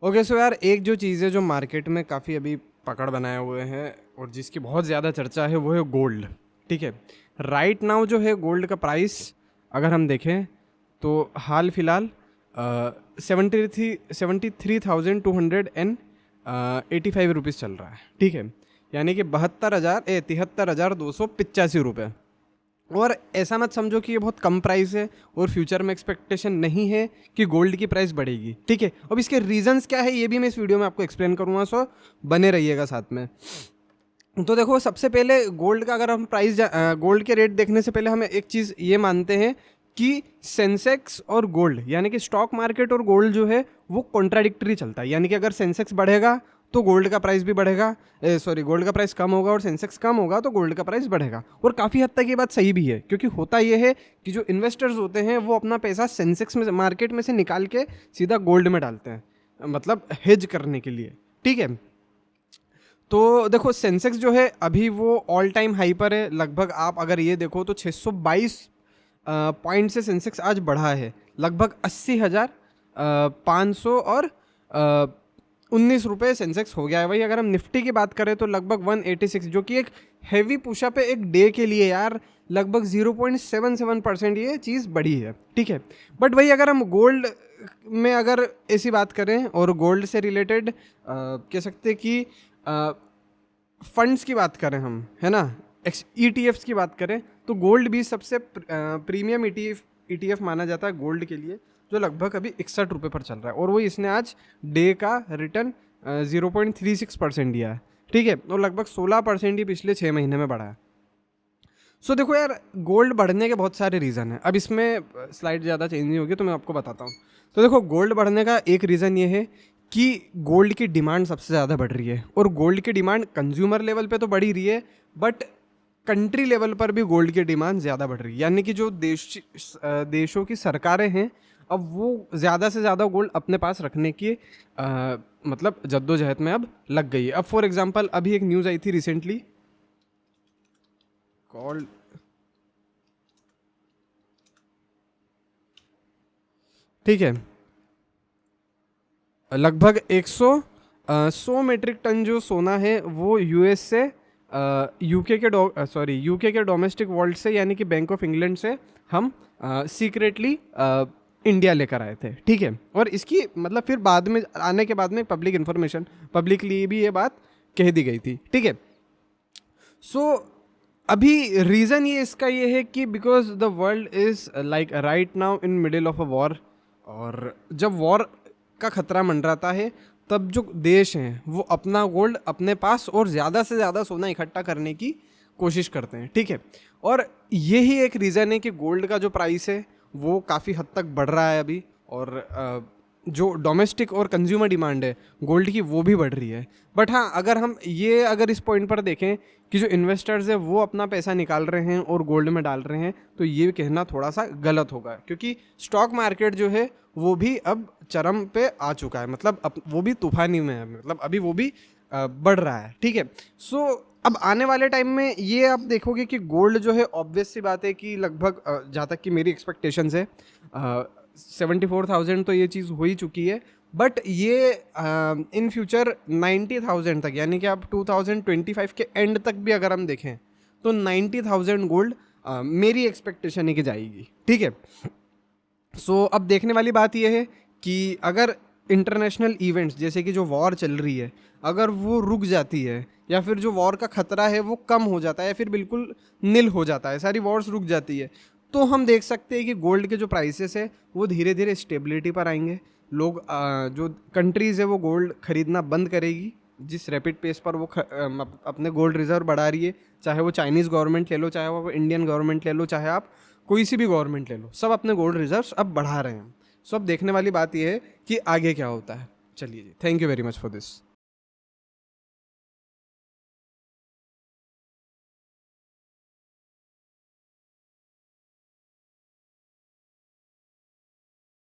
Okay so यार, एक जो चीज़ है जो मार्केट में काफ़ी अभी पकड़ बनाए हुए हैं और जिसकी बहुत ज़्यादा चर्चा है वो है गोल्ड। ठीक है, राइट नाउ जो है गोल्ड का प्राइस अगर हम देखें तो हाल फिलहाल 73,285 चल रहा है। ठीक है, यानी कि 73,285 रुपये। और ऐसा मत समझो कि ये बहुत कम प्राइस है और फ्यूचर में एक्सपेक्टेशन नहीं है कि गोल्ड की प्राइस बढ़ेगी। ठीक है, अब इसके रीजंस क्या है ये भी मैं इस वीडियो में आपको एक्सप्लेन करूंगा, सो बने रहिएगा साथ में। तो देखो, सबसे पहले गोल्ड का अगर हम गोल्ड के रेट देखने से पहले हम एक चीज़ ये मानते हैं कि सेंसेक्स और गोल्ड यानी कि स्टॉक मार्केट और गोल्ड जो है वो कॉन्ट्राडिक्टरी चलता है। यानी कि अगर सेंसेक्स बढ़ेगा तो गोल्ड का प्राइस भी बढ़ेगा, गोल्ड का प्राइस कम होगा और सेंसेक्स कम होगा तो गोल्ड का प्राइस बढ़ेगा। और काफ़ी हद तक ये बात सही भी है, क्योंकि होता ये है कि जो इन्वेस्टर्स होते हैं वो अपना पैसा सेंसेक्स में मार्केट में से निकाल के सीधा गोल्ड में डालते हैं, मतलब हेज करने के लिए। ठीक है, तो देखो सेंसेक्स जो है अभी वो ऑल टाइम हाई पर है। लगभग आप अगर ये देखो तो 622 पॉइंट से सेंसेक्स आज बढ़ा है, लगभग 80,500 और 19 रुपये सेंसेक्स हो गया है। वही अगर हम निफ्टी की बात करें तो लगभग 186, जो कि एक हैवी पुशअप है एक डे के लिए यार, लगभग 0.77% ये चीज़ बढ़ी है। ठीक है, बट वही अगर हम गोल्ड में अगर ऐसी बात करें और गोल्ड से रिलेटेड कह सकते हैं कि फंड्स की बात करें हम, है ना, ETFs की बात करें तो गोल्ड भी सबसे प्रीमियम ETF माना जाता है गोल्ड के लिए, जो लगभग अभी 61 रुपये पर चल रहा है। और वो इसने आज डे का रिटर्न 0.36% दिया है। ठीक है, और लगभग 16% ही पिछले 6 महीने में बढ़ा है। सो देखो यार, गोल्ड बढ़ने के बहुत सारे रीज़न हैं। अब इसमें स्लाइड ज़्यादा चेंज नहीं होगी तो मैं आपको बताता हूँ। तो देखो, गोल्ड बढ़ने का एक रीज़न ये है कि गोल्ड की डिमांड सबसे ज़्यादा बढ़ रही है। और गोल्ड की डिमांड कंज्यूमर लेवल पे तो बढ़ ही रही है, बट कंट्री लेवल पर भी गोल्ड की डिमांड ज़्यादा बढ़ रही है। यानी कि जो देशों की सरकारें हैं, अब वो ज़्यादा से ज़्यादा गोल्ड अपने पास रखने की मतलब जद्दोजहद में अब लग गई है। अब फॉर एग्जांपल अभी एक न्यूज़ आई थी रिसेंटली कॉल्ड, ठीक है, लगभग 100 मेट्रिक टन जो सोना है वो यूएस से यूके के डोमेस्टिक वॉल्ट से यानी कि बैंक ऑफ इंग्लैंड से हम सीक्रेटली इंडिया लेकर आए थे। ठीक है, और इसकी मतलब फिर बाद में आने के बाद में पब्लिकली भी ये बात कह दी गई थी। ठीक है, सो अभी रीज़न ये इसका ये है कि because the world is like right now in middle of a war, और जब वॉर का खतरा मंडराता है तब जो देश हैं वो अपना गोल्ड अपने पास और ज़्यादा से ज़्यादा सोना इकट्ठा करने की कोशिश करते हैं। ठीक है, और यही एक रीज़न है कि गोल्ड का जो प्राइस है वो काफ़ी हद तक बढ़ रहा है अभी, और जो डोमेस्टिक और कंज्यूमर डिमांड है गोल्ड की वो भी बढ़ रही है। बट हाँ, अगर इस पॉइंट पर देखें कि जो इन्वेस्टर्स है वो अपना पैसा निकाल रहे हैं और गोल्ड में डाल रहे हैं, तो ये कहना थोड़ा सा गलत होगा, क्योंकि स्टॉक मार्केट जो है वो भी अब चरम पे आ चुका है, मतलब अब वो भी तूफानी में है, मतलब अभी वो भी बढ़ रहा है। ठीक है, सो अब आने वाले टाइम में ये आप देखोगे कि गोल्ड जो है ऑब्वियस सी बात है कि लगभग जहाँ तक कि मेरी एक्सपेक्टेशंस है 74,000 तो ये चीज़ हो ही चुकी है, बट ये इन फ्यूचर 90,000 तक, यानी कि आप 2025 के एंड तक भी अगर हम देखें तो 90,000 गोल्ड मेरी एक्सपेक्टेशन है कि जाएगी। ठीक है, सो अब देखने वाली बात यह है कि अगर इंटरनेशनल इवेंट्स जैसे कि जो वॉर चल रही है अगर वो रुक जाती है, या फिर जो वॉर का खतरा है वो कम हो जाता है, या फिर बिल्कुल निल हो जाता है, सारी वॉर्स रुक जाती है, तो हम देख सकते हैं कि गोल्ड के जो प्राइसेस है वो धीरे धीरे स्टेबिलिटी पर आएंगे। लोग जो कंट्रीज़ है वो गोल्ड खरीदना बंद करेगी, जिस रैपिड पेस पर वो अपने गोल्ड रिजर्व बढ़ा रही है, चाहे वो चाइनीज़ गवर्नमेंट ले लो, चाहे वो इंडियन गवर्नमेंट ले लो, चाहे आप कोई सी भी गवर्नमेंट ले लो, सब अपने गोल्ड रिजर्व्स अब बढ़ा रहे हैं। सो अब देखने वाली बात यह है कि आगे क्या होता है। चलिए जी, thank you very much for this.